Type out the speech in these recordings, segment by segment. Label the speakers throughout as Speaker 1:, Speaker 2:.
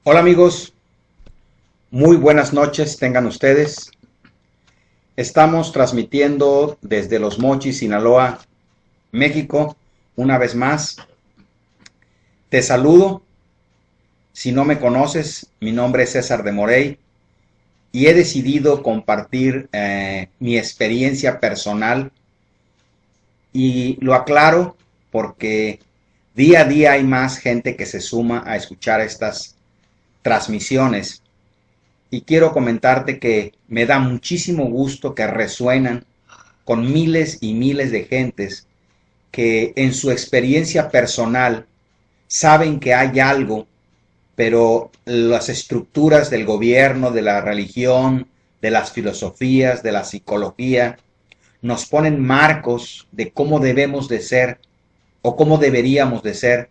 Speaker 1: Hola amigos, muy buenas noches tengan ustedes. Estamos transmitiendo desde Los Mochis, Sinaloa, México, una vez más. Te saludo. Si no me conoces, mi nombre es César de Morey y he decidido compartir mi experiencia personal y lo aclaro porque día a día hay más gente que se suma a escuchar estas transmisiones. Y quiero comentarte que me da muchísimo gusto que resuenan con miles y miles de gentes que en su experiencia personal saben que hay algo, pero las estructuras del gobierno, de la religión, de las filosofías, de la psicología, nos ponen marcos de cómo debemos de ser o cómo deberíamos de ser,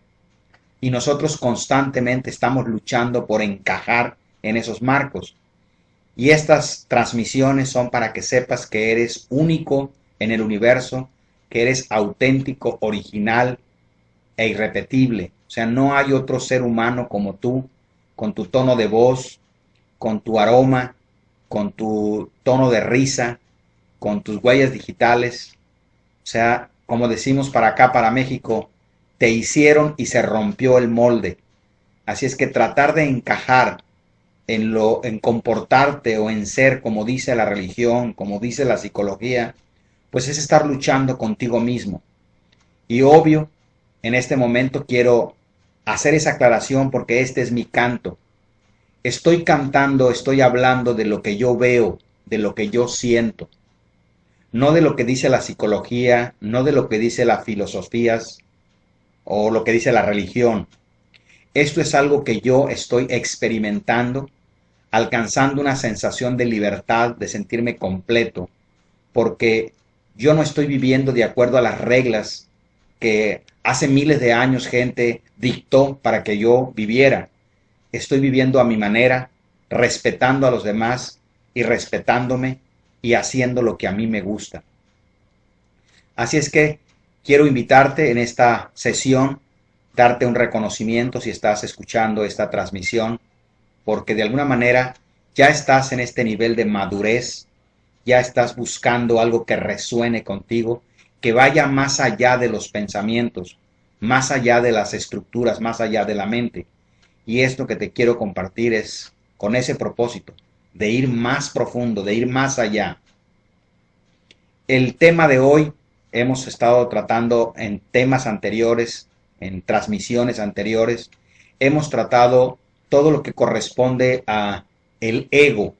Speaker 1: y nosotros constantemente estamos luchando por encajar en esos marcos. Y estas transmisiones son para que sepas que eres único en el universo, que eres auténtico, original e irrepetible. O sea, no hay otro ser humano como tú, con tu tono de voz, con tu aroma, con tu tono de risa, con tus huellas digitales. O sea, como decimos para acá, para México, te hicieron y se rompió el molde. Así es que tratar de encajar en comportarte o en ser como dice la religión, como dice la psicología, pues es estar luchando contigo mismo. Y obvio, en este momento quiero hacer esa aclaración porque este es mi canto. Estoy cantando, estoy hablando de lo que yo veo, de lo que yo siento, no de lo que dice la psicología, no de lo que dice las filosofías o lo que dice la religión. Esto es algo que yo estoy experimentando, alcanzando una sensación de libertad, de sentirme completo, porque yo no estoy viviendo de acuerdo a las reglas que hace miles de años gente dictó para que yo viviera. Estoy viviendo a mi manera, respetando a los demás y respetándome y haciendo lo que a mí me gusta. Así es que quiero invitarte en esta sesión, darte un reconocimiento si estás escuchando esta transmisión, porque de alguna manera ya estás en este nivel de madurez, ya estás buscando algo que resuene contigo, que vaya más allá de los pensamientos, más allá de las estructuras, más allá de la mente. Y esto que te quiero compartir es con ese propósito, de ir más profundo, de ir más allá. El tema de hoy hemos estado tratando en temas anteriores, en transmisiones anteriores, hemos tratado todo lo que corresponde a el ego.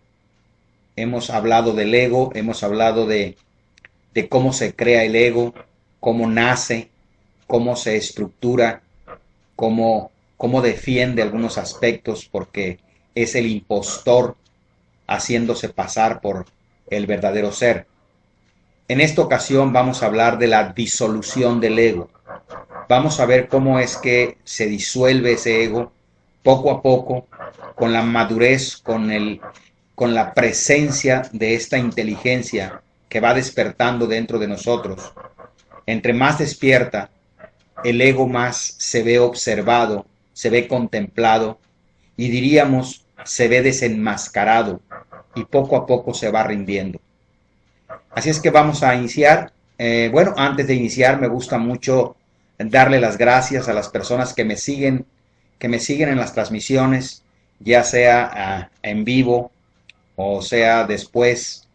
Speaker 1: Hemos hablado del ego, hemos hablado de cómo se crea el ego, cómo nace, cómo se estructura, cómo defiende algunos aspectos, porque es el impostor haciéndose pasar por el verdadero ser. En esta ocasión vamos a hablar de la disolución del ego. Vamos a ver cómo es que se disuelve ese ego poco a poco, con la madurez, con la presencia de esta inteligencia que va despertando dentro de nosotros. Entre más despierta, el ego más se ve observado, se ve contemplado y diríamos se ve desenmascarado y poco a poco se va rindiendo. Así es que vamos a iniciar. Bueno, antes de iniciar me gusta mucho darle las gracias a las personas que me siguen en las transmisiones, ya sea en vivo o sea después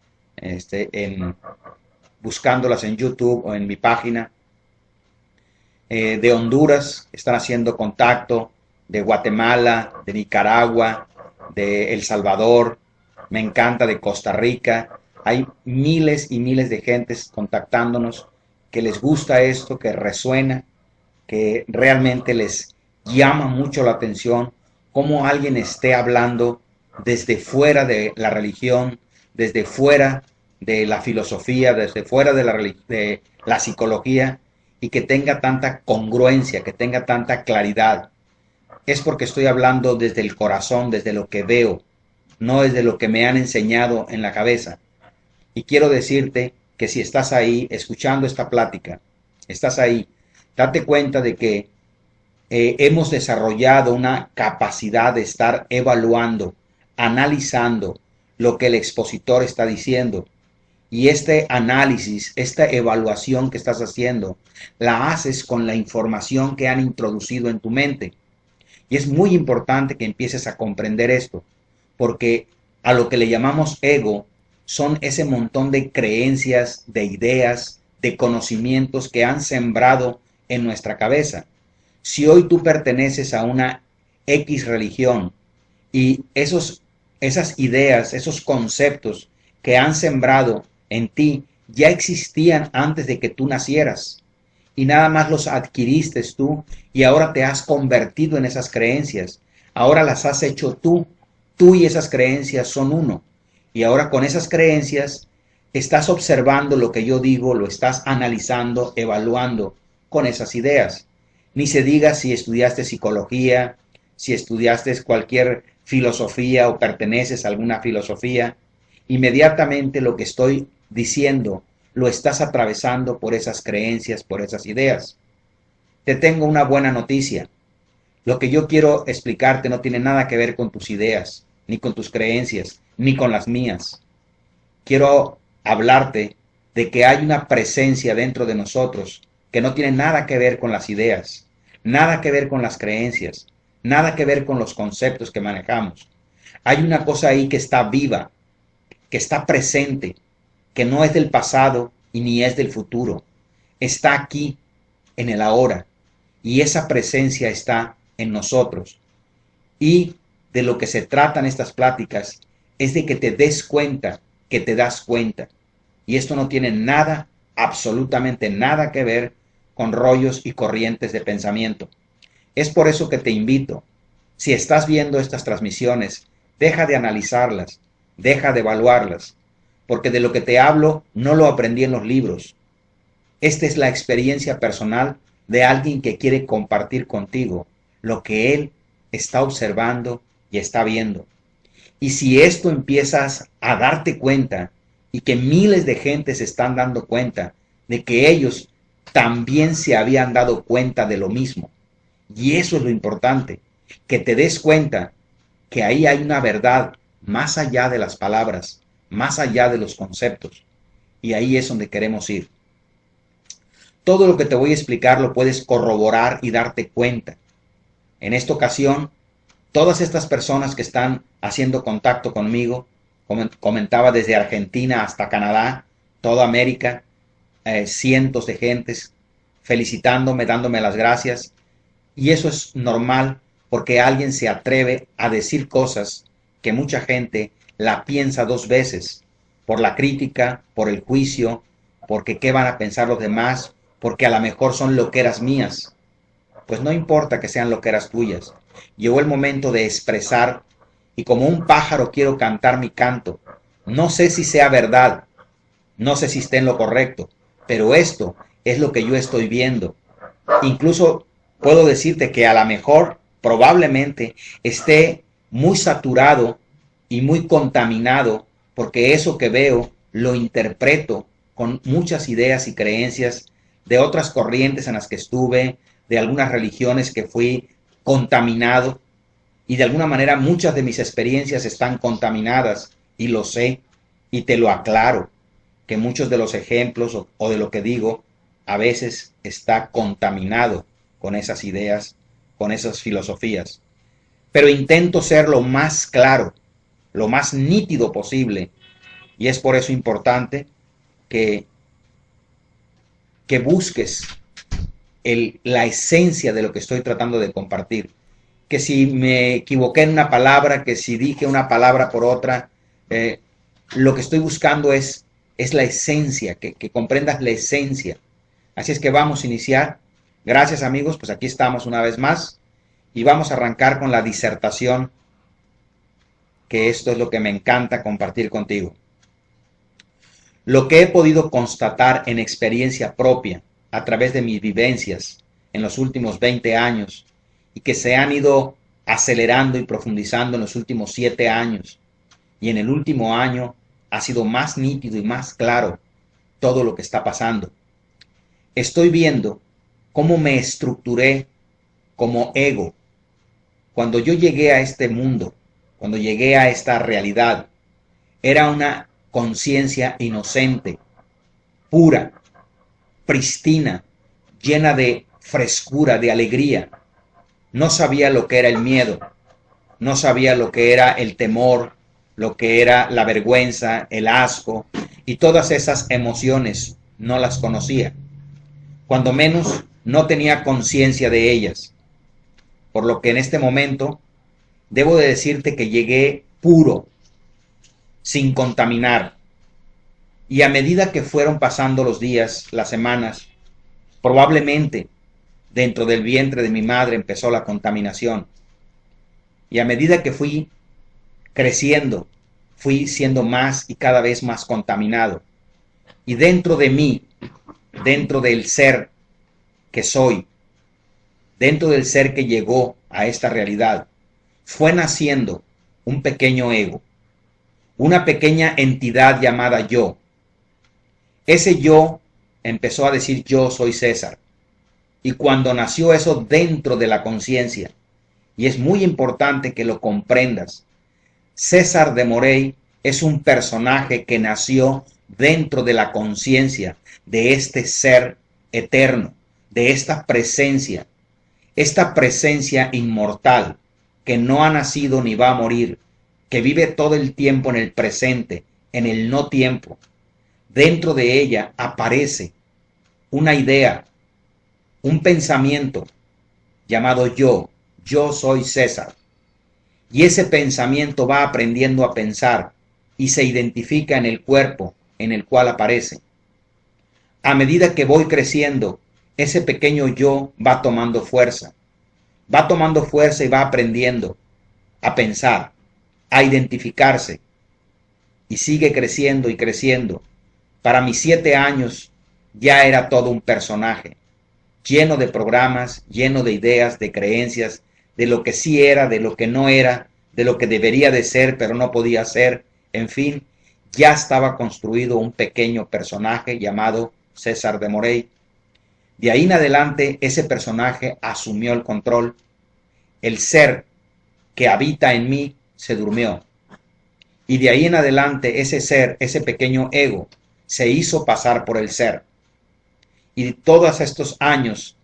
Speaker 1: buscándolas en YouTube o en mi página. De Honduras están haciendo contacto, de Guatemala, de Nicaragua, de El Salvador, me encanta, de Costa Rica. Hay miles y miles de gentes contactándonos que les gusta esto, que resuena, que realmente les llama mucho la atención cómo alguien esté hablando desde fuera de la religión, desde fuera de la filosofía, desde fuera de la psicología, y que tenga tanta congruencia, que tenga tanta claridad. Es porque estoy hablando desde el corazón, desde lo que veo, no desde lo que me han enseñado en la cabeza. Y quiero decirte que si estás ahí escuchando esta plática, estás ahí, date cuenta de que hemos desarrollado una capacidad de estar evaluando, analizando lo que el expositor está diciendo. Y este análisis, esta evaluación que estás haciendo, la haces con la información que han introducido en tu mente. Y es muy importante que empieces a comprender esto, porque a lo que le llamamos ego son ese montón de creencias, de ideas, de conocimientos que han sembrado en nuestra cabeza. Si hoy tú perteneces a una X religión y esas ideas, esos conceptos que han sembrado en ti ya existían antes de que tú nacieras y nada más los adquiriste tú y ahora te has convertido en esas creencias. Ahora las has hecho tú y esas creencias son uno. Y ahora con esas creencias estás observando lo que yo digo, lo estás analizando, evaluando con esas ideas. Ni se diga si estudiaste psicología, si estudiaste cualquier filosofía o perteneces a alguna filosofía, inmediatamente lo que estoy diciendo lo estás atravesando por esas creencias, por esas ideas. Te tengo una buena noticia. Lo que yo quiero explicarte no tiene nada que ver con tus ideas, ni con tus creencias, ni con las mías. Quiero hablarte de que hay una presencia dentro de nosotros que no tiene nada que ver con las ideas, nada que ver con las creencias, nada que ver con los conceptos que manejamos. Hay una cosa ahí que está viva, que está presente, que no es del pasado y ni es del futuro. Está aquí, en el ahora, y esa presencia está en nosotros. Y de lo que se tratan estas pláticas es de que te des cuenta, que te das cuenta. Y esto no tiene nada, absolutamente nada que ver con rollos y corrientes de pensamiento. Es por eso que te invito, si estás viendo estas transmisiones, deja de analizarlas, deja de evaluarlas, porque de lo que te hablo no lo aprendí en los libros. Esta es la experiencia personal de alguien que quiere compartir contigo lo que él está observando y está viendo. Y si esto empiezas a darte cuenta y que miles de gente se están dando cuenta de que ellos también se habían dado cuenta de lo mismo, y eso es lo importante, que te des cuenta que ahí hay una verdad más allá de las palabras, más allá de los conceptos, y ahí es donde queremos ir. Todo lo que te voy a explicar lo puedes corroborar y darte cuenta. En esta ocasión, todas estas personas que están haciendo contacto conmigo, comentaba desde Argentina hasta Canadá, toda América, cientos de gentes felicitándome, dándome las gracias, y eso es normal porque alguien se atreve a decir cosas que mucha gente la piensa dos veces, por la crítica, por el juicio, porque qué van a pensar los demás, porque a lo mejor son loqueras mías. Pues no importa que sean loqueras tuyas. Llegó el momento de expresar y como un pájaro quiero cantar mi canto. No sé si sea verdad, no sé si esté en lo correcto, pero esto es lo que yo estoy viendo. Incluso puedo decirte que a lo mejor, probablemente, esté muy saturado y muy contaminado porque eso que veo lo interpreto con muchas ideas y creencias de otras corrientes en las que estuve, de algunas religiones que fui contaminado y de alguna manera muchas de mis experiencias están contaminadas y lo sé y te lo aclaro, que muchos de los ejemplos o de lo que digo a veces está contaminado con esas ideas, con esas filosofías. Pero intento ser lo más claro, lo más nítido posible y es por eso importante que busques la esencia de lo que estoy tratando de compartir. Que si me equivoqué en una palabra, que si dije una palabra por otra, lo que estoy buscando es la esencia, que comprendas la esencia. Así es que vamos a iniciar. Gracias amigos, pues aquí estamos una vez más y vamos a arrancar con la disertación, que esto es lo que me encanta compartir contigo. Lo que he podido constatar en experiencia propia a través de mis vivencias en los últimos 20 años y que se han ido acelerando y profundizando en los últimos 7 años y en el último año ha sido más nítido y más claro todo lo que está pasando. Estoy viendo cómo me estructuré como ego. Cuando yo llegué a este mundo, cuando llegué a esta realidad, era una conciencia inocente, pura, pristina, llena de frescura, de alegría. No sabía lo que era el miedo, no sabía lo que era el temor, lo que era la vergüenza, el asco, y todas esas emociones no las conocía. Cuando menos no tenía conciencia de ellas. Por lo que en este momento debo de decirte que llegué puro, sin contaminar. Y a medida que fueron pasando los días, las semanas, probablemente dentro del vientre de mi madre empezó la contaminación. Y a medida que fui creciendo, fui siendo más y cada vez más contaminado. Y dentro de mí, dentro del ser que soy, dentro del ser que llegó a esta realidad, fue naciendo un pequeño ego, una pequeña entidad llamada yo. Ese yo empezó a decir yo soy César. Y cuando nació eso dentro de la conciencia, y es muy importante que lo comprendas, César de Morey es un personaje que nació dentro de la conciencia de este ser eterno, de esta presencia inmortal, que no ha nacido ni va a morir, que vive todo el tiempo en el presente, en el no tiempo. Dentro de ella aparece una idea, un pensamiento llamado yo soy César. Y ese pensamiento va aprendiendo a pensar y se identifica en el cuerpo en el cual aparece. A medida que voy creciendo, ese pequeño yo va tomando fuerza y va aprendiendo a pensar, a identificarse, y sigue creciendo y creciendo. Para mis 7 años ya era todo un personaje, lleno de programas, lleno de ideas, de creencias, de lo que sí era, de lo que no era, de lo que debería de ser, pero no podía ser. En fin, ya estaba construido un pequeño personaje llamado César de Morey. De ahí en adelante, ese personaje asumió el control. El ser que habita en mí se durmió. Y de ahí en adelante, ese ser, ese pequeño ego, se hizo pasar por el ser. Y todos estos años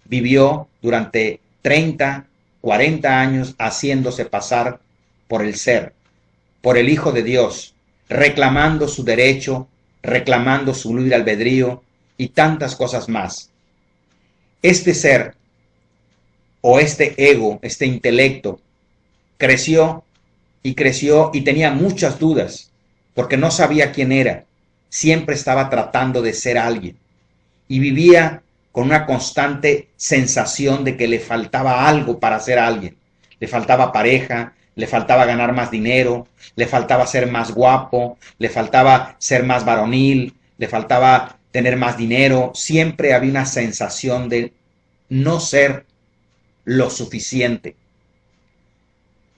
Speaker 1: vivió durante 30, 40 años haciéndose pasar por el ser, por el Hijo de Dios, reclamando su derecho, reclamando su libre albedrío y tantas cosas más. Este ser o este ego, este intelecto, creció y tenía muchas dudas porque no sabía quién era. Siempre estaba tratando de ser alguien y vivía con una constante sensación de que le faltaba algo para ser alguien. Le faltaba pareja, le faltaba ganar más dinero, le faltaba ser más guapo, le faltaba ser más varonil, le faltaba tener más dinero. Siempre había una sensación de no ser lo suficiente.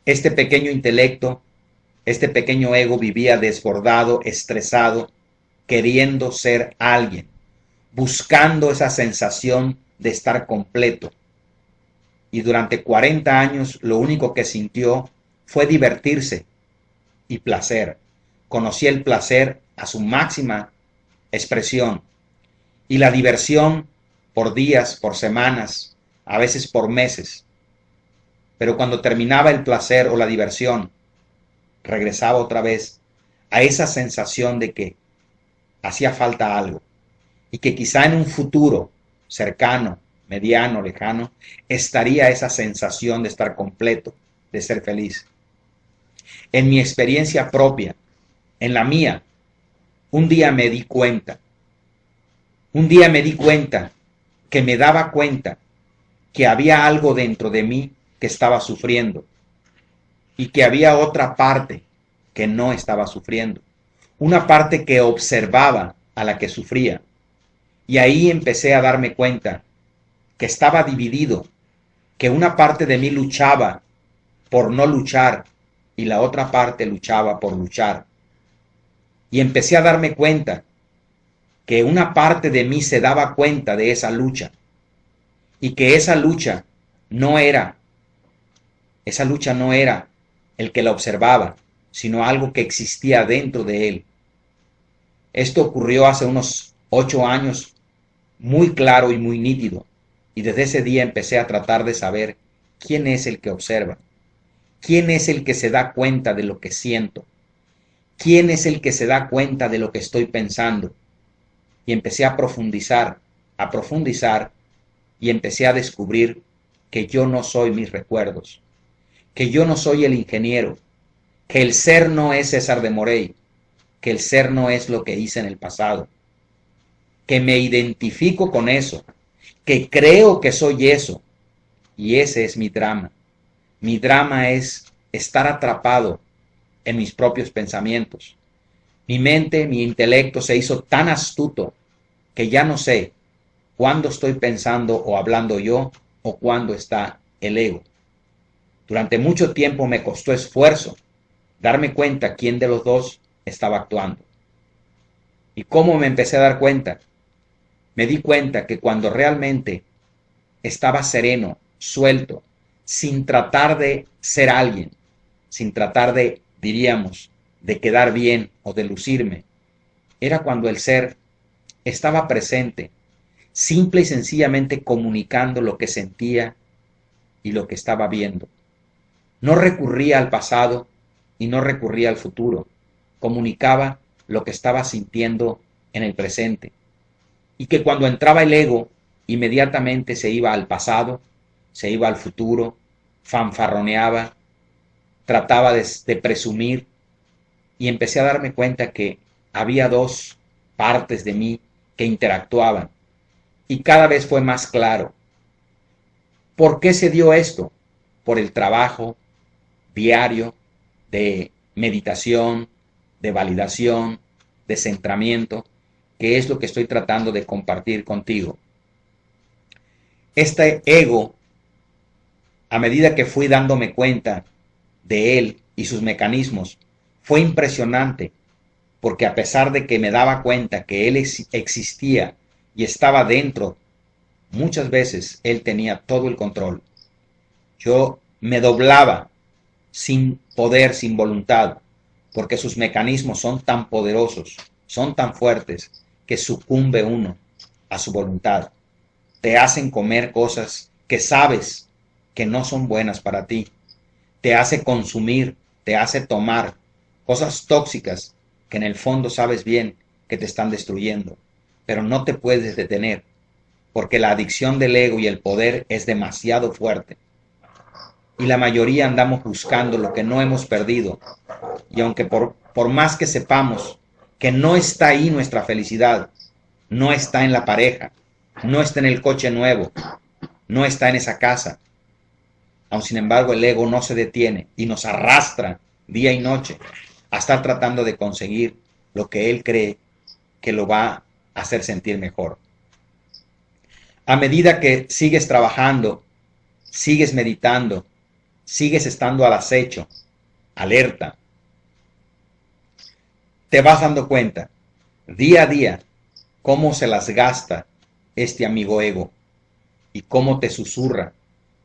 Speaker 1: Este pequeño intelecto, este pequeño ego vivía desbordado, estresado, queriendo ser alguien, buscando esa sensación de estar completo. Y durante 40 años lo único que sintió fue divertirse y placer. Conocía el placer a su máxima expresión y la diversión por días, por semanas, a veces por meses. Pero cuando terminaba el placer o la diversión, regresaba otra vez a esa sensación de que hacía falta algo y que quizá en un futuro cercano, mediano, lejano, estaría esa sensación de estar completo, de ser feliz. En mi experiencia propia, en la mía, un día me di cuenta que me daba cuenta que había algo dentro de mí que estaba sufriendo y que había otra parte que no estaba sufriendo, una parte que observaba a la que sufría. Y ahí empecé a darme cuenta que estaba dividido, que una parte de mí luchaba por no luchar y la otra parte luchaba por luchar. Y empecé a darme cuenta que una parte de mí se daba cuenta de esa lucha y que esa lucha no era, esa lucha no era el que la observaba, sino algo que existía dentro de él. Esto ocurrió hace unos 8 años, muy claro y muy nítido, y desde ese día empecé a tratar de saber quién es el que observa, quién es el que se da cuenta de lo que siento, quién es el que se da cuenta de lo que estoy pensando. Y empecé a profundizar, y empecé a descubrir que yo no soy mis recuerdos, que yo no soy el ingeniero, que el ser no es César de Morey, que el ser no es lo que hice en el pasado, que me identifico con eso, que creo que soy eso, y ese es mi drama. Mi drama es estar atrapado en mis propios pensamientos. Mi mente, mi intelecto se hizo tan astuto que ya no sé cuándo estoy pensando o hablando yo o cuándo está el ego. Durante mucho tiempo me costó esfuerzo darme cuenta quién de los dos estaba actuando. ¿Y cómo me empecé a dar cuenta? Me di cuenta que cuando realmente estaba sereno, suelto, sin tratar de ser alguien, sin tratar de, diríamos, de quedar bien o de lucirme, era cuando el ser estaba presente, simple y sencillamente comunicando lo que sentía y lo que estaba viendo. No recurría al pasado y no recurría al futuro, comunicaba lo que estaba sintiendo en el presente. Y que cuando entraba el ego, inmediatamente se iba al pasado, se iba al futuro, fanfarroneaba, trataba de presumir, y empecé a darme cuenta que había dos partes de mí que interactuaban, y cada vez fue más claro. ¿Por qué se dio esto? Por el trabajo diario de meditación, de validación, de centramiento, que es lo que estoy tratando de compartir contigo. Este ego, a medida que fui dándome cuenta de él y sus mecanismos, fue impresionante, porque a pesar de que me daba cuenta que él existía y estaba dentro, muchas veces él tenía todo el control. Yo me doblaba sin poder, sin voluntad, porque sus mecanismos son tan poderosos, son tan fuertes, que sucumbe uno a su voluntad. Te hacen comer cosas que sabes que no son buenas para ti. Te hace consumir, te hace tomar cosas tóxicas que en el fondo sabes bien que te están destruyendo, pero no te puedes detener, porque la adicción del ego y el poder es demasiado fuerte. Y la mayoría andamos buscando lo que no hemos perdido. Y aunque por más que sepamos que no está ahí nuestra felicidad, no está en la pareja, no está en el coche nuevo, no está en esa casa, aun sin embargo el ego no se detiene y nos arrastra día y noche a estar tratando de conseguir lo que él cree que lo va a hacer sentir mejor. A medida que sigues trabajando, sigues meditando, sigues estando al acecho, alerta, te vas dando cuenta día a día cómo se las gasta este amigo ego, y cómo te susurra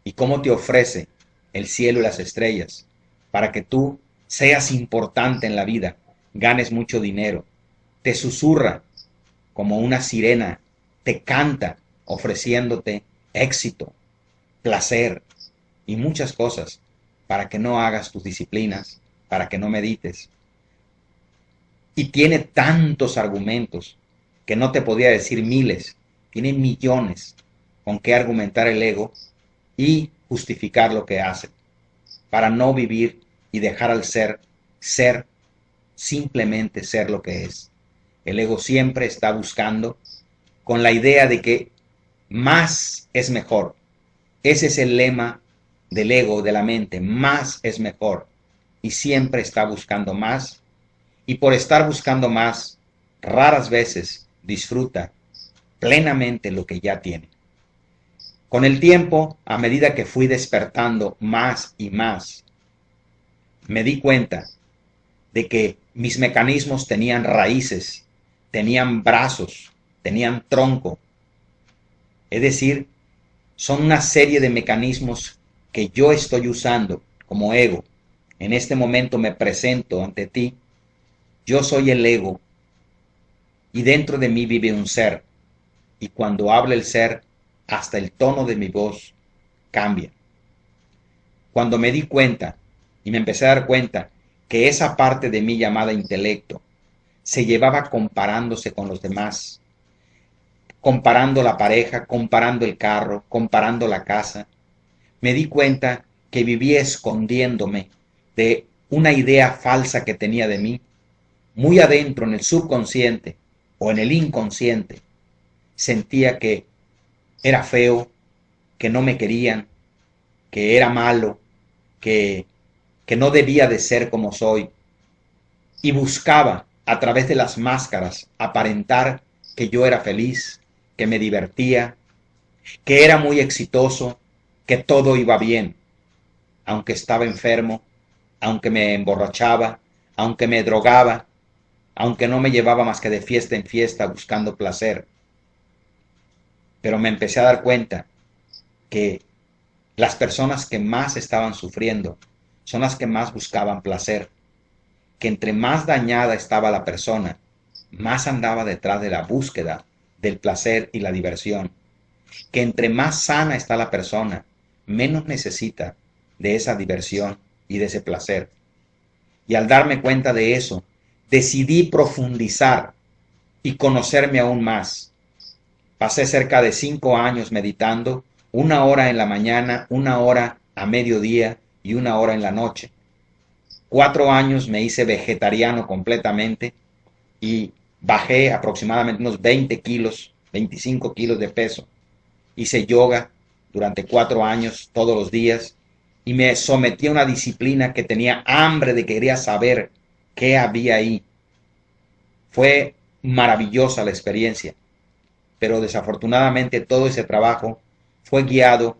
Speaker 1: y cómo te ofrece el cielo y las estrellas para que tú seas importante en la vida, ganes mucho dinero. Te susurra como una sirena, te canta ofreciéndote éxito, placer y muchas cosas para que no hagas tus disciplinas, para que no medites. Y tiene tantos argumentos que no te podía decir miles, tiene millones con qué argumentar el ego y justificar lo que hace, para no vivir y dejar al ser, simplemente ser lo que es. El ego siempre está buscando con la idea de que más es mejor. Ese es el lema del ego, de la mente, más es mejor. Y siempre está buscando más, y por estar buscando más, raras veces disfruta plenamente lo que ya tiene. Con el tiempo, a medida que fui despertando más y más, me di cuenta de que mis mecanismos tenían raíces, tenían brazos, tenían tronco. Es decir, Son una serie de mecanismos que yo estoy usando como ego. En este momento me presento ante ti. Yo soy el ego y dentro de mí vive un ser. Y cuando habla el ser, hasta el tono de mi voz cambia. Cuando me di cuenta y me empecé a dar cuenta que esa parte de mí llamada intelecto se llevaba comparándose con los demás, comparando la pareja, comparando el carro, comparando la casa, me di cuenta que vivía escondiéndome de una idea falsa que tenía de mí, muy adentro en el subconsciente o en el inconsciente. Sentía que era feo, que no me querían, que era malo, que, que no debía de ser como soy. Y buscaba a través de las máscaras aparentar que yo era feliz, que me divertía, que era muy exitoso, que todo iba bien, aunque estaba enfermo, aunque me emborrachaba, aunque me drogaba, aunque no me llevaba más que de fiesta en fiesta buscando placer. Pero me empecé a dar cuenta que las personas que más estaban sufriendo son las que más buscaban placer, que entre más dañada estaba la persona, más andaba detrás de la búsqueda del placer y la diversión, que entre más sana está la persona, menos necesita de esa diversión y de ese placer. Y al darme cuenta de eso, decidí profundizar y conocerme aún más. Pasé cerca de 5 años meditando, 1 hora en la mañana, 1 hora a mediodía y 1 hora en la noche. 4 años me hice vegetariano completamente y bajé aproximadamente unos 20 kilos, 25 kilos de peso. Hice yoga durante 4 años todos los días y me sometí a una disciplina que tenía hambre de querer saber qué había ahí. Fue maravillosa la experiencia, pero desafortunadamente todo ese trabajo fue guiado,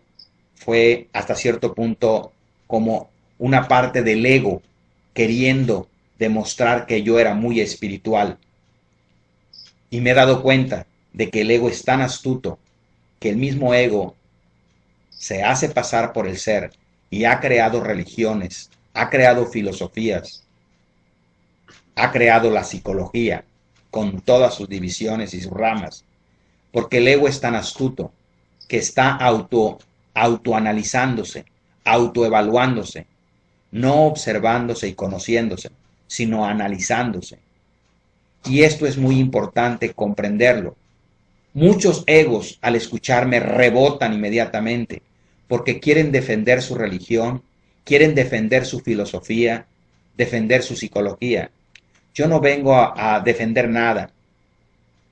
Speaker 1: fue hasta cierto punto como una parte del ego queriendo demostrar que yo era muy espiritual. Y me he dado cuenta de que el ego es tan astuto que el mismo ego se hace pasar por el ser y ha creado religiones, ha creado filosofías, ha creado la psicología con todas sus divisiones y sus ramas, porque el ego es tan astuto que está autoanalizándose, autoevaluándose, no observándose y conociéndose, sino analizándose. Y esto es muy importante comprenderlo. Muchos egos al escucharme rebotan inmediatamente porque quieren defender su religión, quieren defender su filosofía, defender su psicología. Yo no vengo a defender nada,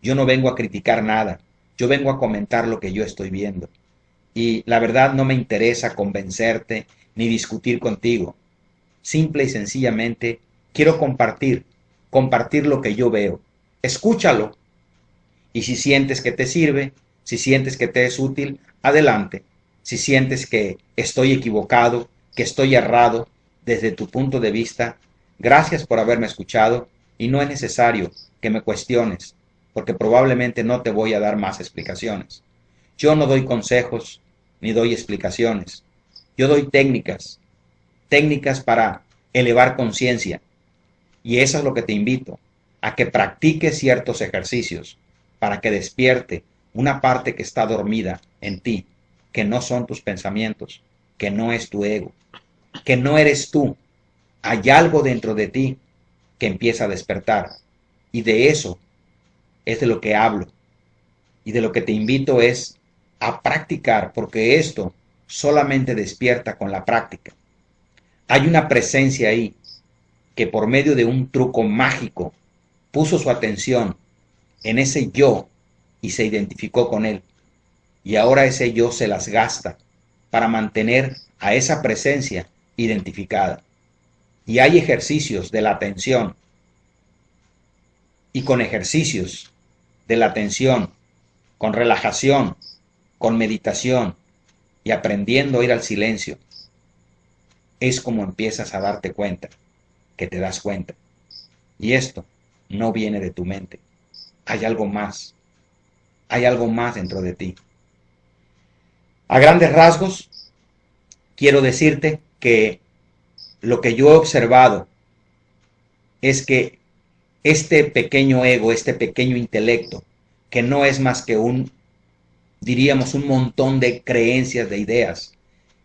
Speaker 1: yo no vengo a criticar nada, yo vengo a comentar lo que yo estoy viendo. Y la verdad no me interesa convencerte ni discutir contigo. Simple y sencillamente quiero compartir lo que yo veo. Escúchalo. Y si sientes que te sirve, si sientes que te es útil, adelante. Si sientes que estoy equivocado, que estoy errado desde tu punto de vista, gracias por haberme escuchado y no es necesario que me cuestiones, porque probablemente no te voy a dar más explicaciones. Yo no doy consejos ni doy explicaciones. Yo doy técnicas para elevar conciencia. Y eso es lo que te invito, a que practiques ciertos ejercicios para que despierte una parte que está dormida en ti, que no son tus pensamientos, que no es tu ego, que no eres tú. Hay algo dentro de ti que empieza a despertar. Y de eso es de lo que hablo. Y de lo que te invito es a practicar, porque esto solamente despierta con la práctica. Hay una presencia ahí que por medio de un truco mágico puso su atención en ese yo y se identificó con él. Y ahora ese yo se las gasta para mantener a esa presencia identificada. Y hay ejercicios de la atención. Y con ejercicios de la atención, con relajación, con meditación y aprendiendo a ir al silencio, es como empiezas a darte cuenta, que te das cuenta. Y esto no viene de tu mente. Hay algo más dentro de ti. A grandes rasgos, quiero decirte que lo que yo he observado es que este pequeño ego, este pequeño intelecto, que no es más que diríamos, un montón de creencias, de ideas,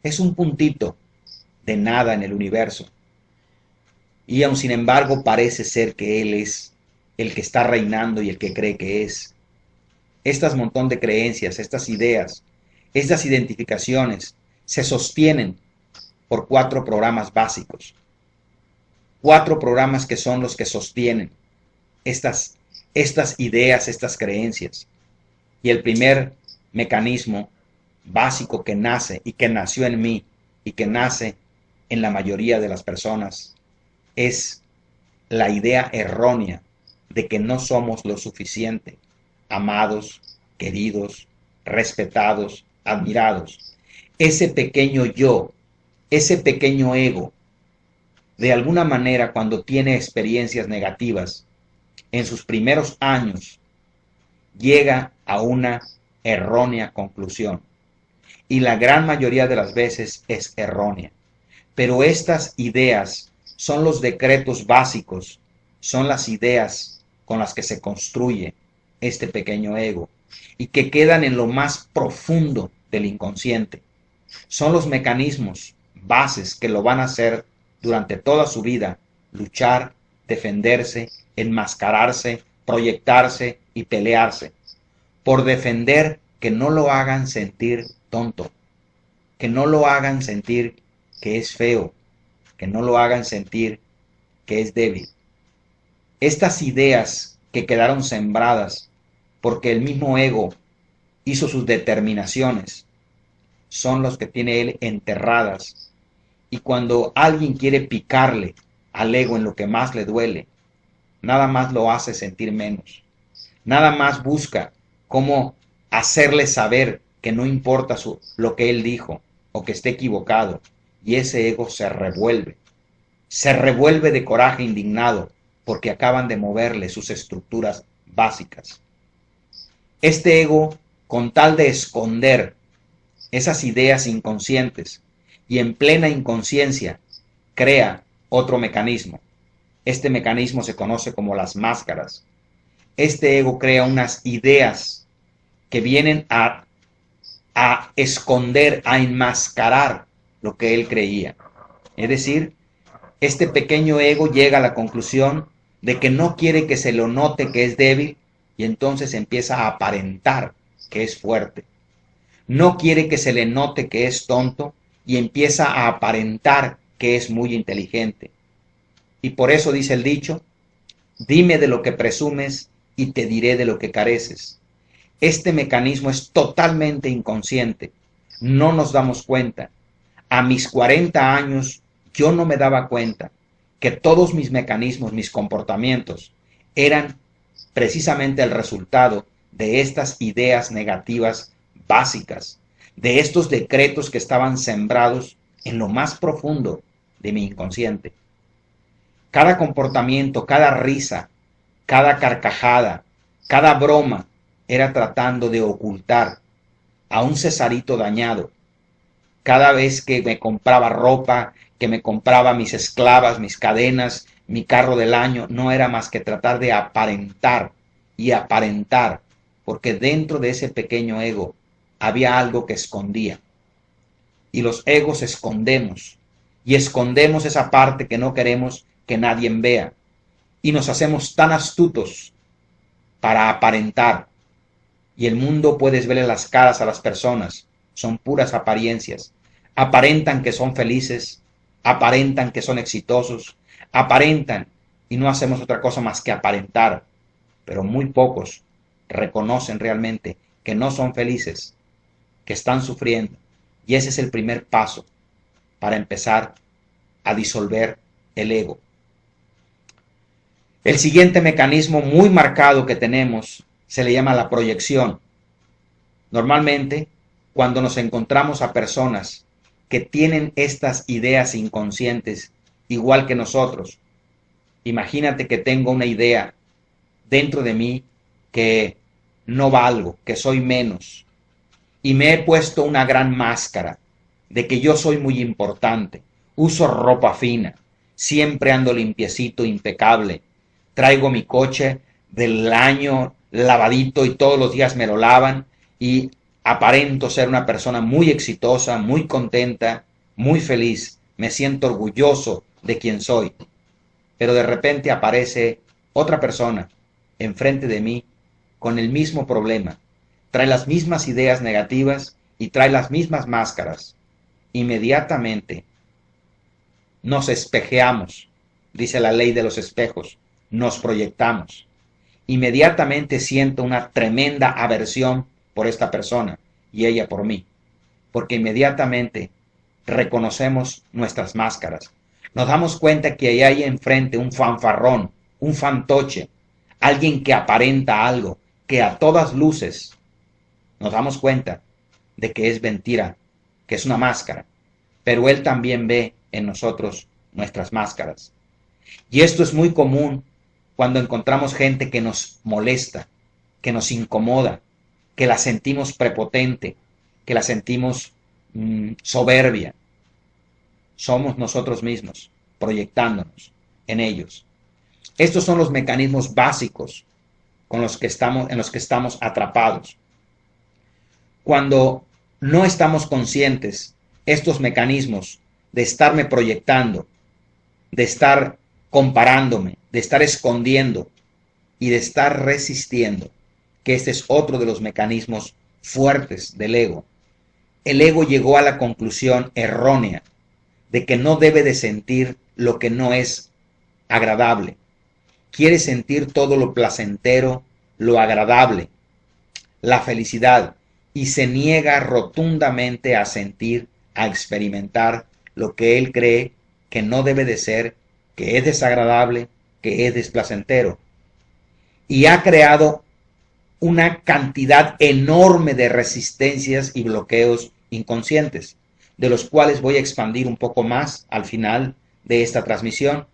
Speaker 1: es un puntito de nada en el universo. Y aun sin embargo parece ser que él es el que está reinando y el que cree que es. Estas montón de creencias, estas ideas, estas identificaciones se sostienen por 4 programas básicos. 4 programas que son los que sostienen estas ideas, estas creencias. Y el primer mecanismo básico que nace y que nació en mí y que nace en la mayoría de las personas es la idea errónea de que no somos lo suficiente amados, queridos, respetados, admirados. Ese pequeño yo, ese pequeño ego, de alguna manera cuando tiene experiencias negativas, en sus primeros años, llega a una errónea conclusión. Y la gran mayoría de las veces es errónea. Pero estas ideas son los decretos básicos, son las ideas con las que se construye este pequeño ego y que quedan en lo más profundo del inconsciente. Son los mecanismos, bases que lo van a hacer durante toda su vida: luchar, defenderse, enmascararse, proyectarse y pelearse por defender que no lo hagan sentir tonto, que no lo hagan sentir que es feo, que no lo hagan sentir que es débil. Estas ideas que quedaron sembradas porque el mismo ego hizo sus determinaciones son los que tiene él enterradas, y cuando alguien quiere picarle al ego en lo que más le duele, nada más lo hace sentir menos, nada más busca cómo hacerle saber que no importa lo que él dijo o que esté equivocado, y ese ego se revuelve de coraje indignado porque acaban de moverle sus estructuras básicas. Este ego, con tal de esconder esas ideas inconscientes y en plena inconsciencia, crea otro mecanismo. Este mecanismo se conoce como las máscaras. Este ego crea unas ideas que vienen a esconder, a enmascarar lo que él creía. Es decir, este pequeño ego llega a la conclusión de que no quiere que se lo note que es débil, y entonces empieza a aparentar que es fuerte. No quiere que se le note que es tonto y empieza a aparentar que es muy inteligente. Y por eso dice el dicho: dime de lo que presumes y te diré de lo que careces. Este mecanismo es totalmente inconsciente. No nos damos cuenta. A mis 40 años yo no me daba cuenta que todos mis mecanismos, mis comportamientos, eran precisamente el resultado de estas ideas negativas básicas, de estos decretos que estaban sembrados en lo más profundo de mi inconsciente. Cada comportamiento, cada risa, cada carcajada, cada broma era tratando de ocultar a un Cesarito dañado. Cada vez que me compraba ropa, que me compraba mis esclavas, mis cadenas, mi carro del año, no era más que tratar de aparentar y aparentar, porque dentro de ese pequeño ego había algo que escondía. Y los egos escondemos, y escondemos esa parte que no queremos que nadie vea, y nos hacemos tan astutos para aparentar. Y el mundo, puedes verle las caras a las personas, son puras apariencias. Aparentan que son felices, aparentan que son exitosos, aparentan, y no hacemos otra cosa más que aparentar. Pero muy pocos reconocen realmente que no son felices, que están sufriendo. Y ese es el primer paso para empezar a disolver el ego. El siguiente mecanismo muy marcado que tenemos se le llama la proyección. Normalmente, cuando nos encontramos a personas que tienen estas ideas inconscientes igual que nosotros, imagínate que tengo una idea dentro de mí que no valgo, que soy menos, y me he puesto una gran máscara de que yo soy muy importante, uso ropa fina, siempre ando limpiecito, impecable, traigo mi coche del año lavadito y todos los días me lo lavan y aparento ser una persona muy exitosa, muy contenta, muy feliz, me siento orgulloso de quien soy. Pero de repente aparece otra persona enfrente de mí con el mismo problema, trae las mismas ideas negativas y trae las mismas máscaras. Inmediatamente nos espejeamos, dice la ley de los espejos, nos proyectamos. Inmediatamente siento una tremenda aversión por esta persona y ella por mí, porque inmediatamente reconocemos nuestras máscaras. Nos damos cuenta que ahí hay enfrente un fanfarrón, un fantoche, alguien que aparenta algo, que a todas luces nos damos cuenta de que es mentira, que es una máscara, pero él también ve en nosotros nuestras máscaras. Y esto es muy común cuando encontramos gente que nos molesta, que nos incomoda, que la sentimos prepotente, que la sentimos soberbia. Somos nosotros mismos proyectándonos en ellos. Estos son los mecanismos básicos en los que estamos atrapados. Cuando no estamos conscientes, estos mecanismos de estarme proyectando, de estar comparándome, de estar escondiendo y de estar resistiendo, que este es otro de los mecanismos fuertes del ego. El ego llegó a la conclusión errónea de que no debe de sentir lo que no es agradable. Quiere sentir todo lo placentero, lo agradable, la felicidad, y se niega rotundamente a sentir, a experimentar lo que él cree que no debe de ser, que es desagradable, que es desplacentero. Y ha creado una cantidad enorme de resistencias y bloqueos inconscientes, de los cuales voy a expandir un poco más al final de esta transmisión,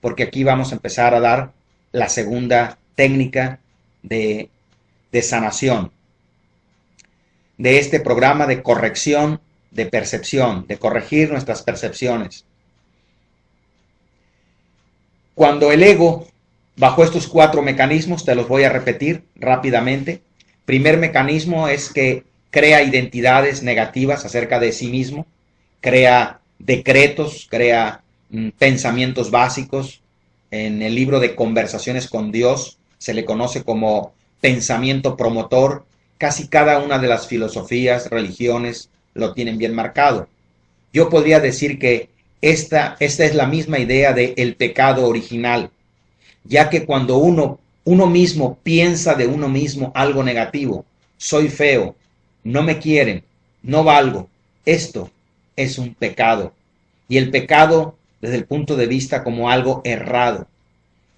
Speaker 1: porque aquí vamos a empezar a dar la segunda técnica de sanación, de este programa de corrección de percepción, de corregir nuestras percepciones. Cuando el ego, bajo estos 4 mecanismos, te los voy a repetir rápidamente. Primer mecanismo es que crea identidades negativas acerca de sí mismo, crea decretos, crea pensamientos básicos. En el libro de Conversaciones con Dios se le conoce como pensamiento promotor. Casi cada una de las filosofías, religiones, lo tienen bien marcado. Yo podría decir que esta es la misma idea del pecado original, ya que cuando uno mismo piensa de uno mismo algo negativo, soy feo, no me quieren, no valgo, esto es un pecado. Y el pecado, desde el punto de vista como algo errado,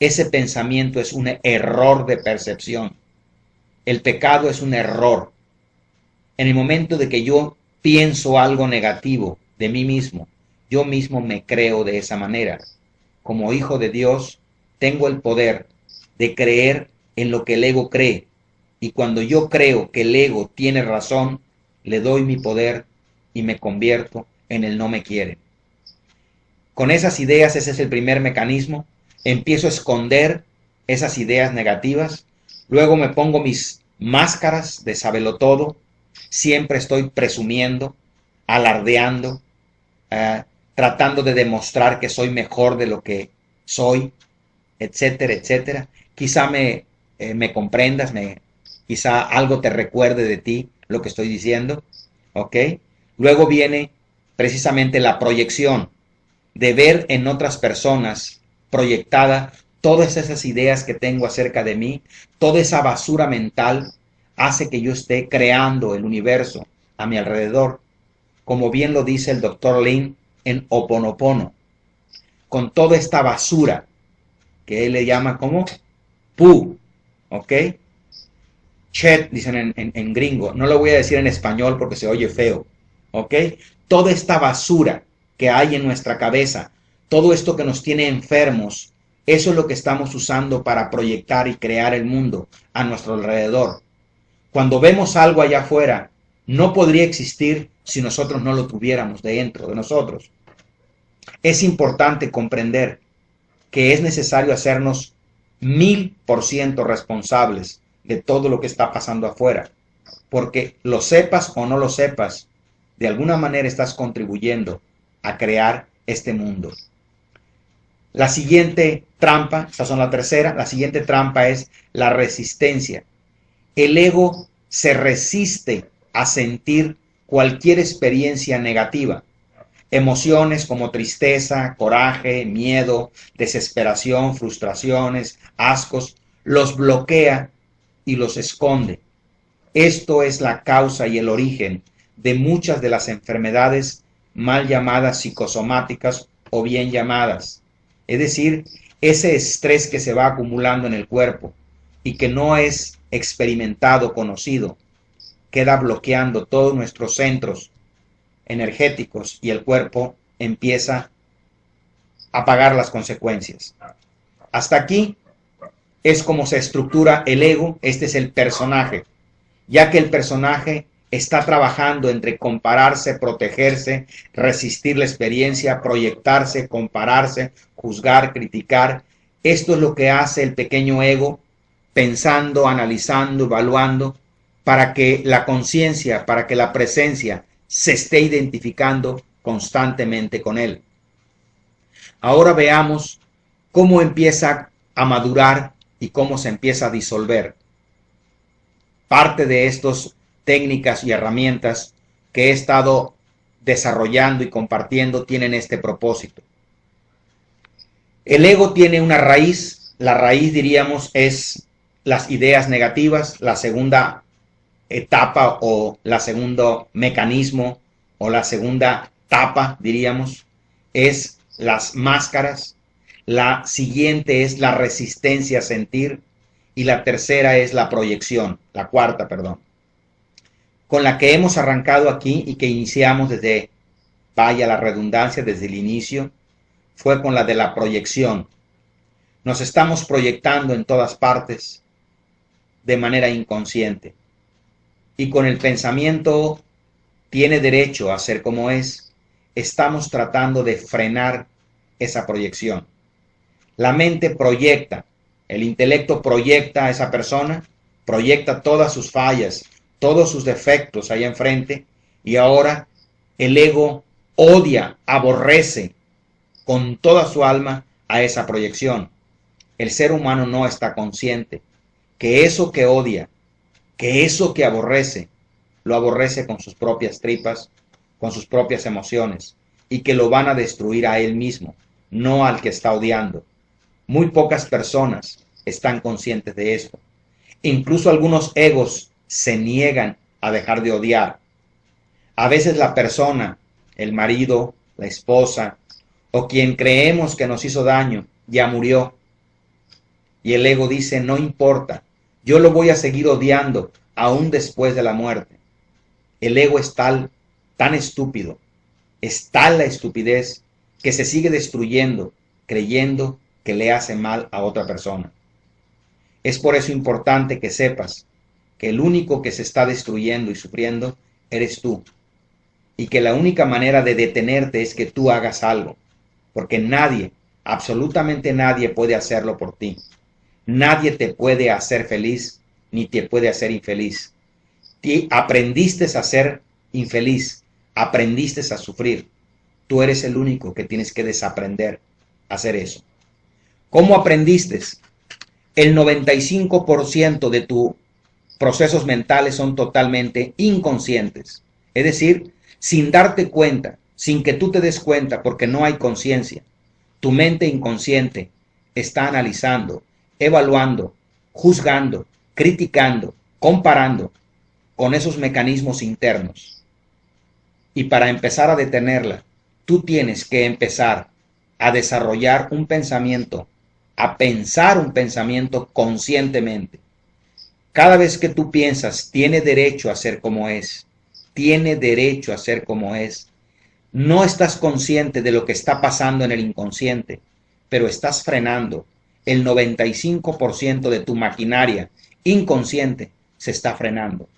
Speaker 1: ese pensamiento es un error de percepción. El pecado es un error. En el momento de que yo pienso algo negativo de mí mismo, yo mismo me creo de esa manera. Como hijo de Dios, tengo el poder de creer en lo que el ego cree. Y cuando yo creo que el ego tiene razón, le doy mi poder y me convierto en el no me quiere. Con esas ideas, ese es el primer mecanismo. Empiezo a esconder esas ideas negativas. Luego me pongo mis máscaras de sabelotodo. Siempre estoy presumiendo, alardeando, tratando de demostrar que soy mejor de lo que soy, etcétera, etcétera. Quizá me comprendas, quizá algo te recuerde de ti lo que estoy diciendo, ¿ok? Luego viene precisamente la proyección, de ver en otras personas proyectada todas esas ideas que tengo acerca de mí, toda esa basura mental hace que yo esté creando el universo a mi alrededor, como bien lo dice el Dr. Lin en Ho'oponopono, con toda esta basura que él le llama como pu, ¿ok? Chet, dicen en gringo, no lo voy a decir en español porque se oye feo, ¿ok? Toda esta basura que hay en nuestra cabeza, todo esto que nos tiene enfermos, eso es lo que estamos usando para proyectar y crear el mundo a nuestro alrededor. Cuando vemos algo allá afuera no podría existir si nosotros no lo tuviéramos dentro de nosotros. Es importante comprender que es necesario hacernos 1000% responsables de todo lo que está pasando afuera, porque lo sepas o no lo sepas, de alguna manera estás contribuyendo a crear este mundo. La siguiente trampa, estas son la tercera, la siguiente trampa es la resistencia. El ego se resiste a sentir cualquier experiencia negativa. Emociones como tristeza, coraje, miedo, desesperación, frustraciones, ascos, los bloquea y los esconde. Esto es la causa y el origen de muchas de las enfermedades mal llamadas psicosomáticas o bien llamadas. Es decir, ese estrés que se va acumulando en el cuerpo y que no es experimentado, conocido, queda bloqueando todos nuestros centros energéticos y el cuerpo empieza a pagar las consecuencias. Hasta aquí es como se estructura el ego. Este es el personaje, ya que el personaje está trabajando entre compararse, protegerse, resistir la experiencia, proyectarse, compararse, juzgar, criticar. Esto es lo que hace el pequeño ego, pensando, analizando, evaluando, para que la conciencia, para que la presencia se esté identificando constantemente con él. Ahora veamos cómo empieza a madurar y cómo se empieza a disolver. Parte de estas técnicas y herramientas que he estado desarrollando y compartiendo tienen este propósito. El ego tiene una raíz. La raíz, diríamos, es las ideas negativas. La segunda etapa o la segundo mecanismo o la segunda tapa, diríamos, es las máscaras. La siguiente es la resistencia a sentir y la tercera es la proyección, la cuarta, perdón, con la que hemos arrancado aquí y que iniciamos desde, vaya la redundancia, desde el inicio, fue con la de la proyección. Nos estamos proyectando en todas partes de manera inconsciente. Y con el pensamiento tiene derecho a ser como es, estamos tratando de frenar esa proyección. La mente proyecta, el intelecto proyecta a esa persona, proyecta todas sus fallas, todos sus defectos ahí enfrente, y ahora el ego odia, aborrece con toda su alma a esa proyección. El ser humano no está consciente que eso que odia, que eso que aborrece, lo aborrece con sus propias tripas, con sus propias emociones, y que lo van a destruir a él mismo, no al que está odiando. Muy pocas personas están conscientes de esto. Incluso algunos egos se niegan a dejar de odiar. A veces la persona, el marido, la esposa, o quien creemos que nos hizo daño, ya murió. Y el ego dice, no importa, yo lo voy a seguir odiando aún después de la muerte. El ego es tan estúpido, es tal la estupidez que se sigue destruyendo, creyendo que le hace mal a otra persona. Es por eso importante que sepas que el único que se está destruyendo y sufriendo eres tú, y que la única manera de detenerte es que tú hagas algo, porque nadie, absolutamente nadie puede hacerlo por ti. Nadie te puede hacer feliz ni te puede hacer infeliz. Aprendiste a ser infeliz, aprendiste a sufrir. Tú eres el único que tienes que desaprender a hacer eso. ¿Cómo aprendiste? El 95% de tus procesos mentales son totalmente inconscientes. Es decir, sin darte cuenta, sin que tú te des cuenta, porque no hay conciencia. Tu mente inconsciente está analizando, evaluando, juzgando, criticando, comparando con esos mecanismos internos. Y para empezar a detenerla, tú tienes que empezar a desarrollar un pensamiento, a pensar un pensamiento conscientemente. Cada vez que tú piensas, tiene derecho a ser como es, tiene derecho a ser como es. No estás consciente de lo que está pasando en el inconsciente, pero estás frenando. El 95% de tu maquinaria inconsciente se está frenando.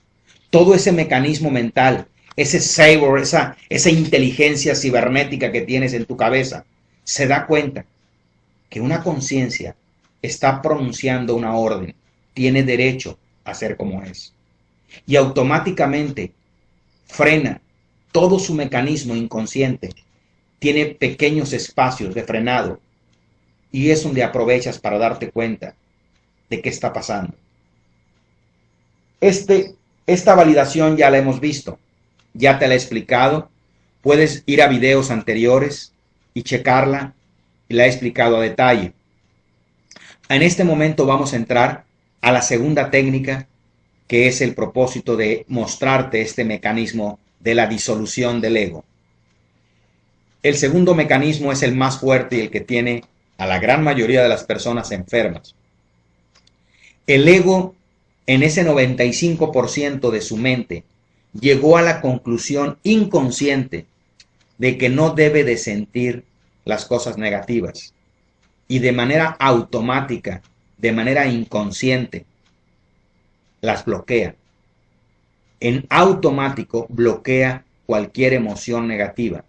Speaker 1: todo ese mecanismo mental, ese cyber, esa inteligencia cibernética que tienes en tu cabeza, se da cuenta que una conciencia está pronunciando una orden, tiene derecho a ser como es. Y automáticamente frena todo su mecanismo inconsciente, tiene pequeños espacios de frenado y es donde aprovechas para darte cuenta de qué está pasando. Esta validación ya la hemos visto, ya te la he explicado, puedes ir a videos anteriores y checarla y la he explicado a detalle. En este momento vamos a entrar a la segunda técnica, que es el propósito de mostrarte este mecanismo de la disolución del ego. El segundo mecanismo es el más fuerte y el que tiene a la gran mayoría de las personas enfermas. El ego, en ese 95% de su mente, llegó a la conclusión inconsciente de que no debe de sentir las cosas negativas. Y de manera automática, de manera inconsciente, las bloquea. En automático bloquea cualquier emoción negativa.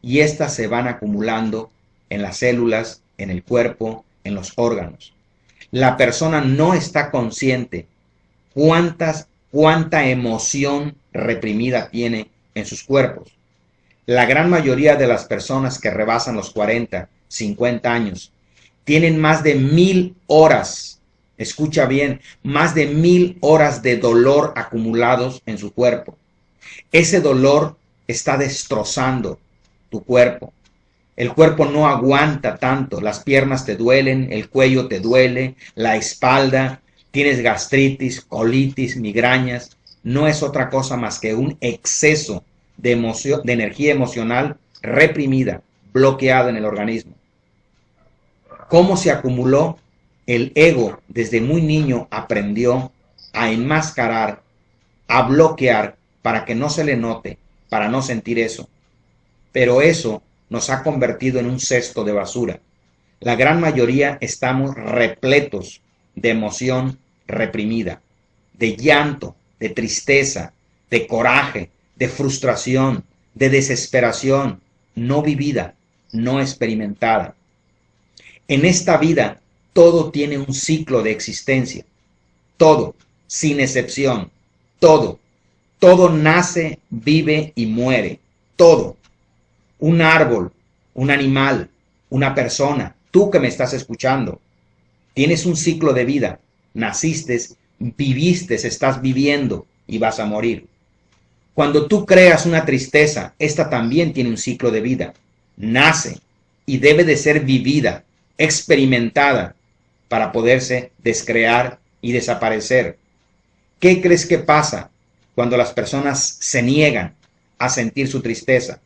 Speaker 1: Y estas se van acumulando en las células, en el cuerpo, en los órganos. La persona no está consciente cuánta emoción reprimida tiene en sus cuerpos. La gran mayoría de las personas que rebasan los 40, 50 años tienen más de 1000 horas, escucha bien, más de 1000 horas de dolor acumulados en su cuerpo. Ese dolor está destrozando tu cuerpo. El cuerpo no aguanta tanto, las piernas te duelen, el cuello te duele, la espalda, tienes gastritis, colitis, migrañas. No es otra cosa más que un exceso de energía emocional reprimida, bloqueada en el organismo. ¿Cómo se acumuló? El ego desde muy niño aprendió a enmascarar, a bloquear para que no se le note, para no sentir eso. Pero eso nos ha convertido en un cesto de basura. La gran mayoría estamos repletos de emoción reprimida, de llanto, de tristeza, de coraje, de frustración, de desesperación, no vivida, no experimentada. En esta vida todo tiene un ciclo de existencia, todo, sin excepción, todo. Todo nace, vive y muere, todo. Un árbol, un animal, una persona, tú que me estás escuchando, tienes un ciclo de vida, naciste, viviste, estás viviendo y vas a morir. Cuando tú creas una tristeza, esta también tiene un ciclo de vida, nace y debe de ser vivida, experimentada para poderse descrear y desaparecer. ¿Qué crees que pasa cuando las personas se niegan a sentir su tristeza?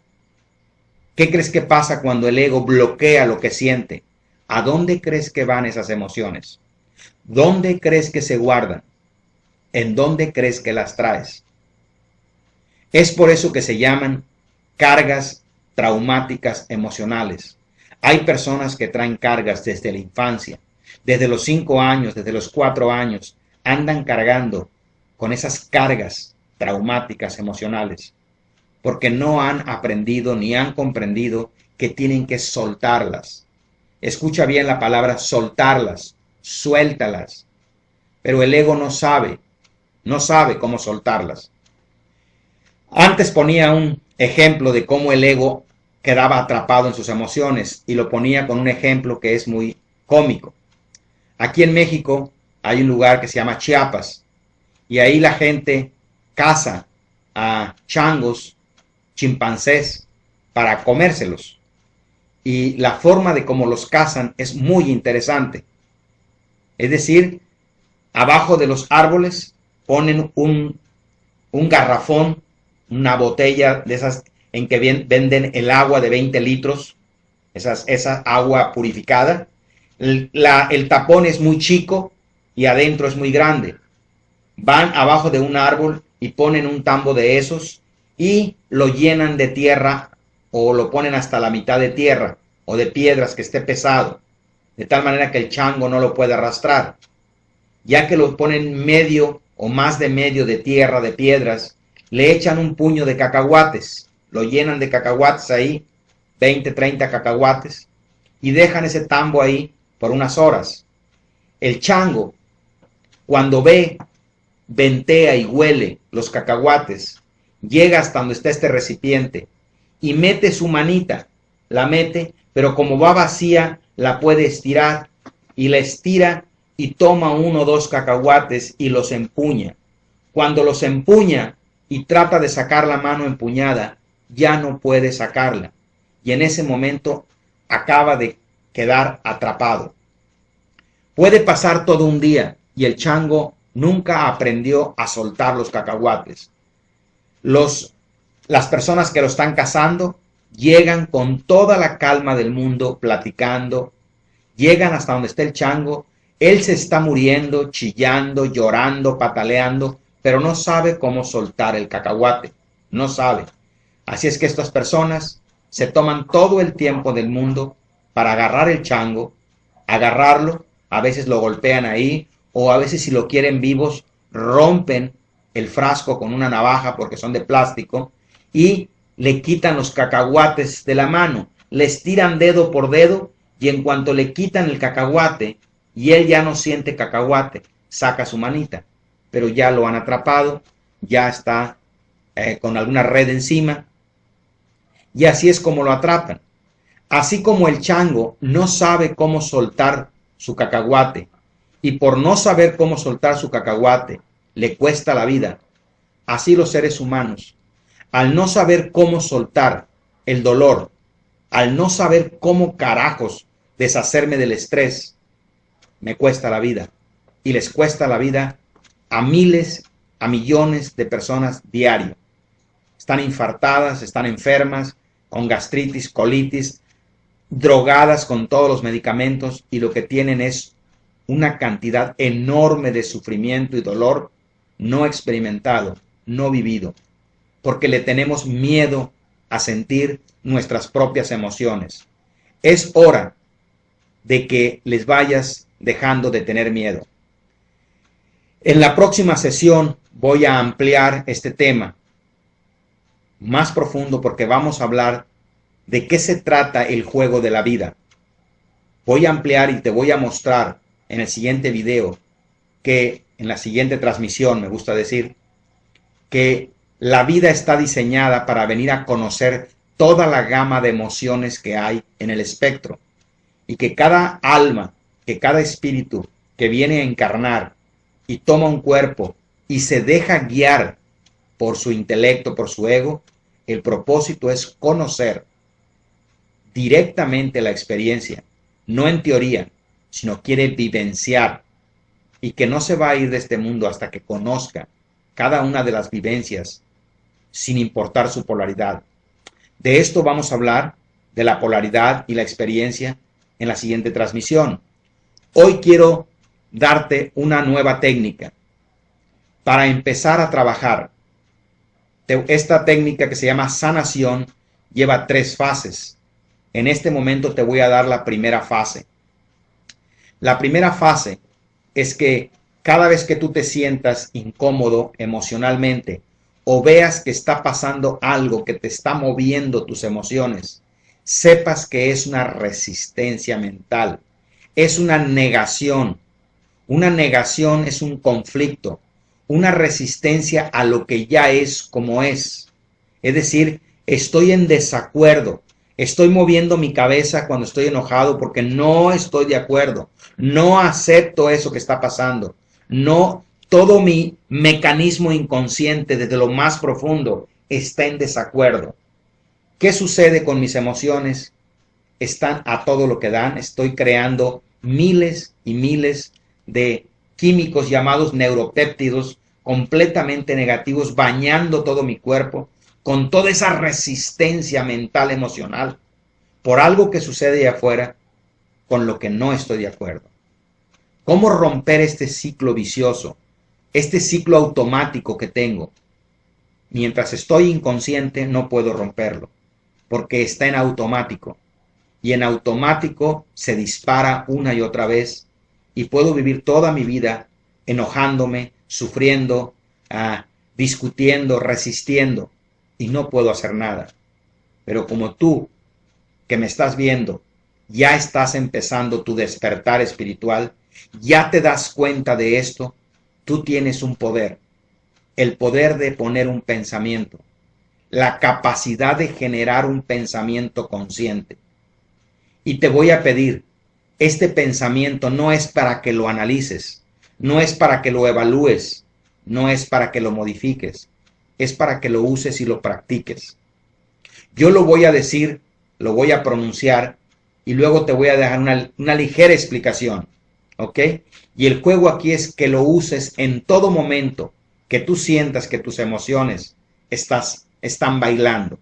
Speaker 1: ¿Qué crees que pasa cuando el ego bloquea lo que siente? ¿A dónde crees que van esas emociones? ¿Dónde crees que se guardan? ¿En dónde crees que las traes? Es por eso que se llaman cargas traumáticas emocionales. Hay personas que traen cargas desde la infancia, desde los 5 años, desde los 4 años, andan cargando con esas cargas traumáticas emocionales, porque no han aprendido ni han comprendido que tienen que soltarlas. Escucha bien la palabra soltarlas, suéltalas. Pero el ego no sabe cómo soltarlas. Antes ponía un ejemplo de cómo el ego quedaba atrapado en sus emociones y lo ponía con un ejemplo que es muy cómico. Aquí en México hay un lugar que se llama Chiapas y ahí la gente caza a changos, chimpancés para comérselos. Y la forma de cómo los cazan es muy interesante. Es decir, abajo de los árboles ponen un garrafón, una botella de esas en que venden el agua de 20 litros, esa agua purificada. El tapón es muy chico y adentro es muy grande. Van abajo de un árbol y ponen un tambo de esos y lo llenan de tierra o lo ponen hasta la mitad de tierra o de piedras que esté pesado, de tal manera que el chango no lo puede arrastrar. Ya que lo ponen medio o más de medio de tierra, de piedras, le echan un puño de cacahuates, lo llenan de cacahuates ahí, 20, 30 cacahuates, y dejan ese tambo ahí por unas horas. El chango, cuando ve, ventea y huele los cacahuates, llega hasta donde está este recipiente y mete su manita, la mete, pero como va vacía, la puede estirar y la estira y toma 1 o 2 cacahuates y los empuña. Cuando los empuña y trata de sacar la mano empuñada, ya no puede sacarla. Y en ese momento acaba de quedar atrapado. Puede pasar todo un día y el chango nunca aprendió a soltar los cacahuates. Las personas que lo están cazando llegan con toda la calma del mundo platicando, llegan hasta donde está el chango, él se está muriendo, chillando, llorando, pataleando, pero no sabe cómo soltar el cacahuate, no sabe. Así es que estas personas se toman todo el tiempo del mundo para agarrar el chango, agarrarlo, a veces lo golpean ahí, o a veces si lo quieren vivos, rompen el frasco con una navaja porque son de plástico y le quitan los cacahuates de la mano, les tiran dedo por dedo y en cuanto le quitan el cacahuate y él ya no siente cacahuate, saca su manita, pero ya lo han atrapado, ya está con alguna red encima y así es como lo atrapan. Así como el chango no sabe cómo soltar su cacahuate y por no saber cómo soltar su cacahuate le cuesta la vida, así los seres humanos, al no saber cómo soltar el dolor, al no saber cómo carajos deshacerme del estrés, me cuesta la vida y les cuesta la vida a miles, a millones de personas diario. Están infartadas, están enfermas, con gastritis, colitis, drogadas con todos los medicamentos y lo que tienen es una cantidad enorme de sufrimiento y dolor no experimentado, no vivido, porque le tenemos miedo a sentir nuestras propias emociones. Es hora de que les vayas dejando de tener miedo. En la próxima sesión voy a ampliar este tema más profundo porque vamos a hablar de qué se trata el juego de la vida. Voy a ampliar y te voy a mostrar en el siguiente video que en la siguiente transmisión, me gusta decir, que la vida está diseñada para venir a conocer toda la gama de emociones que hay en el espectro y que cada alma, que cada espíritu que viene a encarnar y toma un cuerpo y se deja guiar por su intelecto, por su ego, el propósito es conocer directamente la experiencia, no en teoría, sino quiere vivenciar y que no se va a ir de este mundo hasta que conozca cada una de las vivencias sin importar su polaridad. De esto vamos a hablar, de la polaridad y la experiencia, en la siguiente transmisión. Hoy quiero darte una nueva técnica para empezar a trabajar. Esta técnica que se llama sanación lleva 3 fases. En este momento te voy a dar la primera fase. La primera fase es que cada vez que tú te sientas incómodo emocionalmente o veas que está pasando algo que te está moviendo tus emociones, sepas que es una resistencia mental, es una negación. Una negación es un conflicto, una resistencia a lo que ya es como es. Es decir, estoy en desacuerdo. Estoy moviendo mi cabeza cuando estoy enojado porque no estoy de acuerdo. No acepto eso que está pasando. No, todo mi mecanismo inconsciente desde lo más profundo está en desacuerdo. ¿Qué sucede con mis emociones? Están a todo lo que dan. Estoy creando miles y miles de químicos llamados neuropéptidos completamente negativos, bañando todo mi cuerpo con toda esa resistencia mental emocional por algo que sucede allá afuera con lo que no estoy de acuerdo. ¿Cómo romper este ciclo vicioso, este ciclo automático que tengo? Mientras estoy inconsciente no puedo romperlo, porque está en automático. Y en automático se dispara una y otra vez y puedo vivir toda mi vida enojándome, sufriendo, discutiendo, resistiendo, y no puedo hacer nada. Pero como tú, que me estás viendo, ya estás empezando tu despertar espiritual, ya te das cuenta de esto, tú tienes un poder, el poder de poner un pensamiento, la capacidad de generar un pensamiento consciente. Y te voy a pedir, este pensamiento no es para que lo analices, no es para que lo evalúes, no es para que lo modifiques, es para que lo uses y lo practiques. Yo lo voy a decir, lo voy a pronunciar y luego te voy a dejar una ligera explicación, ¿ok? Y el juego aquí es que lo uses en todo momento, que tú sientas que tus emociones están bailando.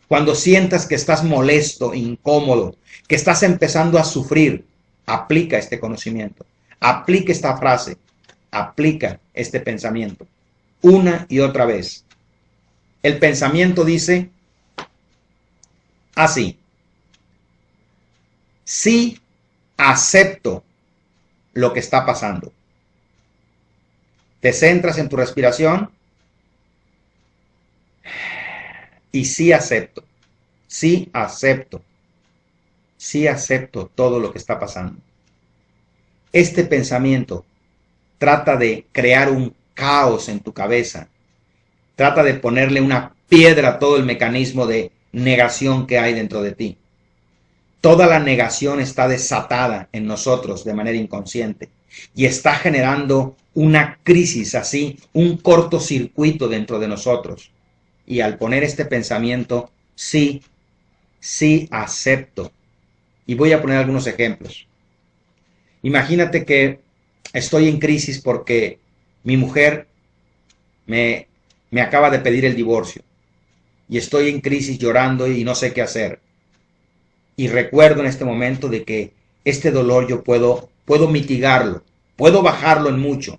Speaker 1: Cuando sientas que estás molesto, incómodo, que estás empezando a sufrir, aplica este conocimiento, aplica esta frase, aplica este pensamiento, una y otra vez. El pensamiento dice así: sí acepto lo que está pasando. Te centras en tu respiración y sí acepto, sí acepto, sí acepto todo lo que está pasando. Este pensamiento trata de crear un caos en tu cabeza, trata de ponerle una piedra a todo el mecanismo de negación que hay dentro de ti. Toda la negación está desatada en nosotros de manera inconsciente y está generando una crisis así, un cortocircuito dentro de nosotros. Y al poner este pensamiento, sí, sí acepto. Y voy a poner algunos ejemplos. Imagínate que estoy en crisis porque mi mujer me acaba de pedir el divorcio y estoy en crisis llorando y no sé qué hacer. Y recuerdo en este momento de que este dolor yo puedo mitigarlo, puedo bajarlo en mucho.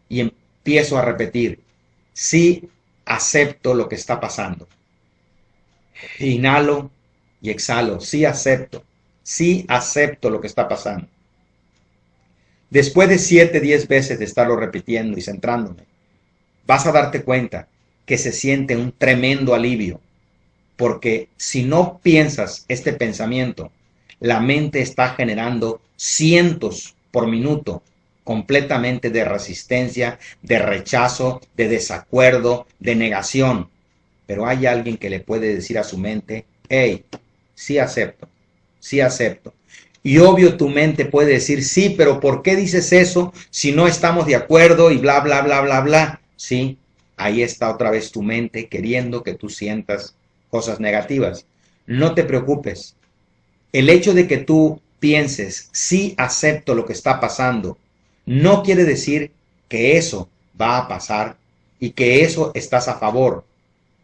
Speaker 1: Y empiezo a repetir, sí acepto lo que está pasando. Inhalo y exhalo, sí acepto lo que está pasando. Después de 7, 10 veces de estarlo repitiendo y centrándome, vas a darte cuenta que se siente un tremendo alivio. Porque si no piensas este pensamiento, la mente está generando cientos por minuto completamente de resistencia, de rechazo, de desacuerdo, de negación. Pero hay alguien que le puede decir a su mente, hey, sí acepto, sí acepto. Y obvio tu mente puede decir, sí, pero ¿por qué dices eso si no estamos de acuerdo y bla, bla, bla, bla, bla? Sí, ahí está otra vez tu mente queriendo que tú sientas cosas negativas. No te preocupes. El hecho de que tú pienses, sí acepto lo que está pasando, no quiere decir que eso va a pasar y que eso estás a favor.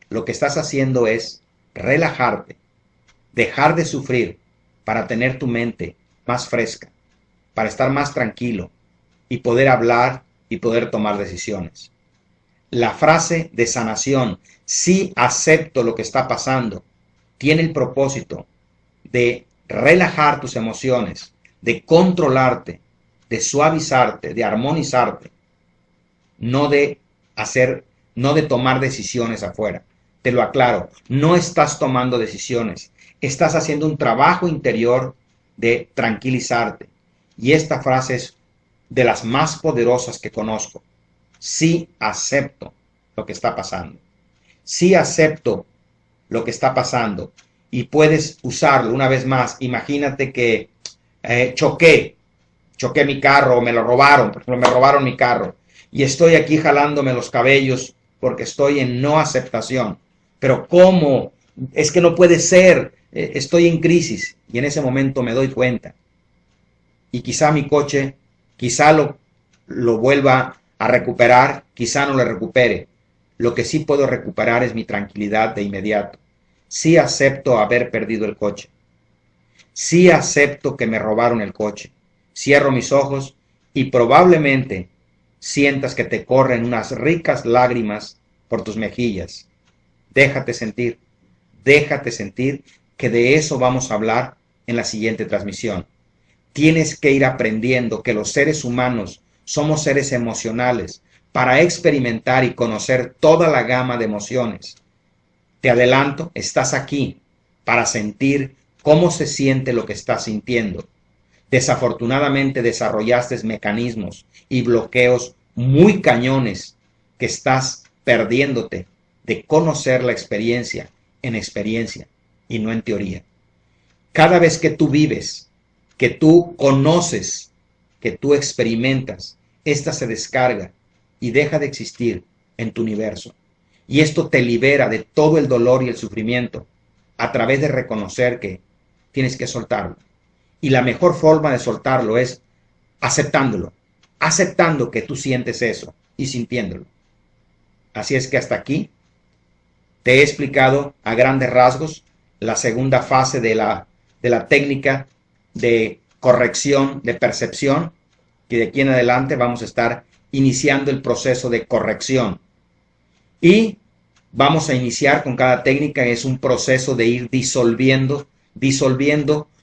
Speaker 1: Lo que estás haciendo es relajarte, dejar de sufrir para tener tu mente más fresca, para estar más tranquilo y poder hablar y poder tomar decisiones. La frase de sanación, sí acepto lo que está pasando, tiene el propósito de relajar tus emociones, de controlarte, de suavizarte, de armonizarte, no de tomar decisiones afuera. Te lo aclaro, no estás tomando decisiones, estás haciendo un trabajo interior de tranquilizarte. Y esta frase es de las más poderosas que conozco. Sí acepto lo que está pasando. Sí acepto lo que está pasando. Y puedes usarlo una vez más. Imagínate que choqué mi carro, me lo robaron, por ejemplo, me robaron mi carro. Y estoy aquí jalándome los cabellos porque estoy en no aceptación. Pero ¿cómo? Es que no puede ser. Estoy en crisis. Y en ese momento me doy cuenta. Y quizá mi coche, quizá lo vuelva a recuperar, quizá no lo recupere. Lo que sí puedo recuperar es mi tranquilidad de inmediato. Sí acepto haber perdido el coche. Sí acepto que me robaron el coche. Cierro mis ojos y probablemente sientas que te corren unas ricas lágrimas por tus mejillas. Déjate sentir que de eso vamos a hablar en la siguiente transmisión. Tienes que ir aprendiendo que los seres humanos somos seres emocionales. para experimentar y conocer toda la gama de emociones. Te adelanto, estás aquí para sentir cómo se siente lo que estás sintiendo. Desafortunadamente desarrollaste mecanismos y bloqueos muy cañones que estás perdiéndote de conocer la experiencia en experiencia y no en teoría. Cada vez que tú vives, que tú conoces, que tú experimentas, esta se descarga y deja de existir en tu universo. Y esto te libera de todo el dolor y el sufrimiento a través de reconocer que tienes que soltarlo. Y la mejor forma de soltarlo es aceptándolo, aceptando que tú sientes eso y sintiéndolo. Así es que hasta aquí te he explicado a grandes rasgos la segunda fase de la técnica de corrección de percepción, que de aquí en adelante vamos a estar iniciando el proceso de corrección. Y vamos a iniciar con cada técnica, es un proceso de ir disolviendo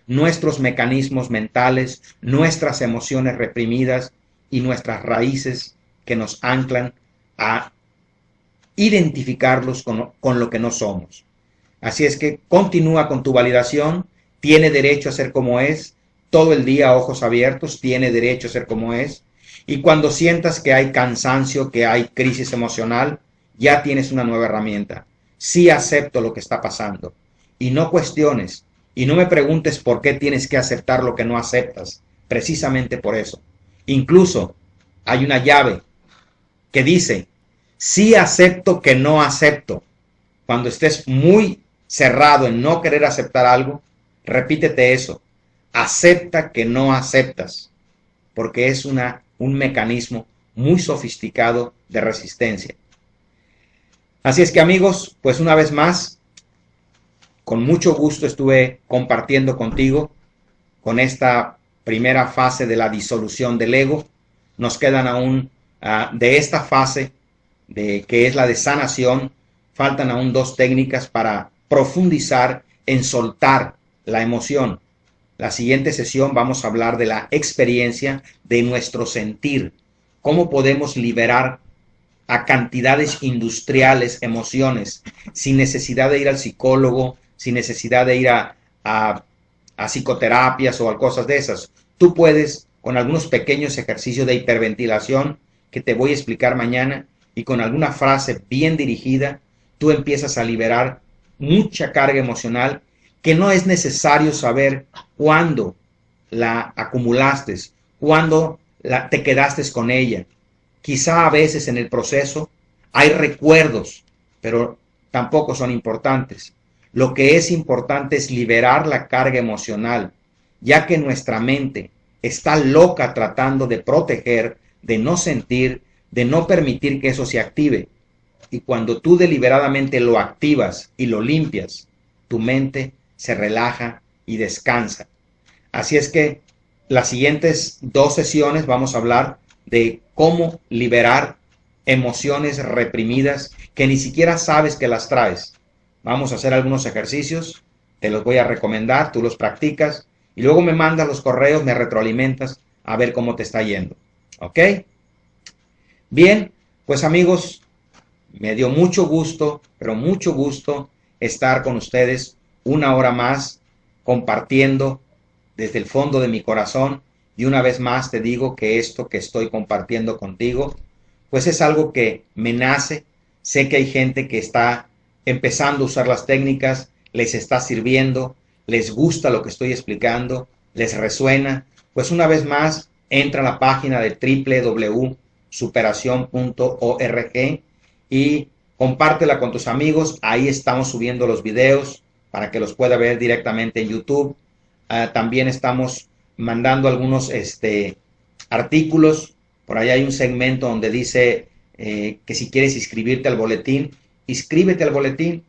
Speaker 1: nuestros mecanismos mentales, nuestras emociones reprimidas y nuestras raíces que nos anclan a identificarlos con lo que no somos. Así es que continúa con tu validación, tiene derecho a ser como es, todo el día ojos abiertos, tiene derecho a ser como es, y cuando sientas que hay cansancio, que hay crisis emocional, ya tienes una nueva herramienta. Sí acepto lo que está pasando, y no cuestiones, y no me preguntes por qué tienes que aceptar lo que no aceptas, precisamente por eso. Incluso hay una llave que dice, sí acepto que no acepto. Cuando estés muy cerrado en no querer aceptar algo, repítete eso. Acepta que no aceptas, porque es un mecanismo muy sofisticado de resistencia. Así es que amigos, pues una vez más, con mucho gusto estuve compartiendo contigo con esta primera fase de la disolución del ego. Nos quedan aún de esta fase, que es la de sanación, faltan aún 2 técnicas para profundizar en soltar la emoción. La siguiente sesión vamos a hablar de la experiencia de nuestro sentir, cómo podemos liberar a cantidades industriales emociones sin necesidad de ir al psicólogo, sin necesidad de ir a psicoterapias o a cosas de esas. Tú puedes, con algunos pequeños ejercicios de hiperventilación que te voy a explicar mañana y con alguna frase bien dirigida, tú empiezas a liberar mucha carga emocional que no es necesario saber cuándo la acumulaste, cuándo te quedaste con ella. Quizá a veces en el proceso hay recuerdos, pero tampoco son importantes. Lo que es importante es liberar la carga emocional, ya que nuestra mente está loca tratando de proteger, de no sentir, de no permitir que eso se active. Y cuando tú deliberadamente lo activas y lo limpias, tu mente se relaja y descansa. Así es que las siguientes 2 sesiones vamos a hablar de cómo liberar emociones reprimidas que ni siquiera sabes que las traes. Vamos a hacer algunos ejercicios, te los voy a recomendar, tú los practicas y luego me mandas los correos, me retroalimentas a ver cómo te está yendo. ¿Ok? Bien, pues amigos, me dio mucho gusto, pero mucho gusto estar con ustedes una hora más compartiendo desde el fondo de mi corazón. Y una vez más te digo que esto que estoy compartiendo contigo, pues es algo que me nace. Sé que hay gente que está empezando a usar las técnicas, les está sirviendo, les gusta lo que estoy explicando, les resuena. Pues una vez más, entra a la página de www.superacion.org y compártela con tus amigos. Ahí estamos subiendo los videos para que los pueda ver directamente en YouTube. También estamos mandando algunos artículos. Por ahí hay un segmento donde dice que si quieres inscribirte al boletín, inscríbete al boletín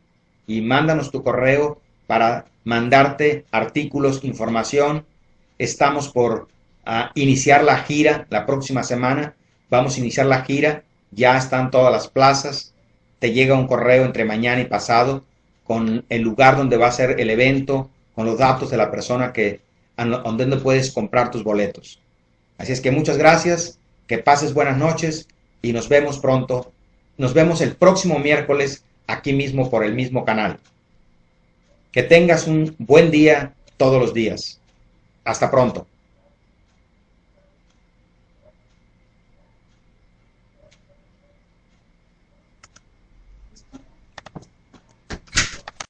Speaker 1: y mándanos tu correo para mandarte artículos, información. Estamos por iniciar la gira la próxima semana. Vamos a iniciar la gira. Ya están todas las plazas. Te llega un correo entre mañana y pasado con el lugar donde va a ser el evento, con los datos de la persona donde puedes comprar tus boletos. Así es que muchas gracias, que pases buenas noches y nos vemos pronto. Nos vemos el próximo miércoles aquí mismo por el mismo canal. Que tengas un buen día todos los días. Hasta pronto.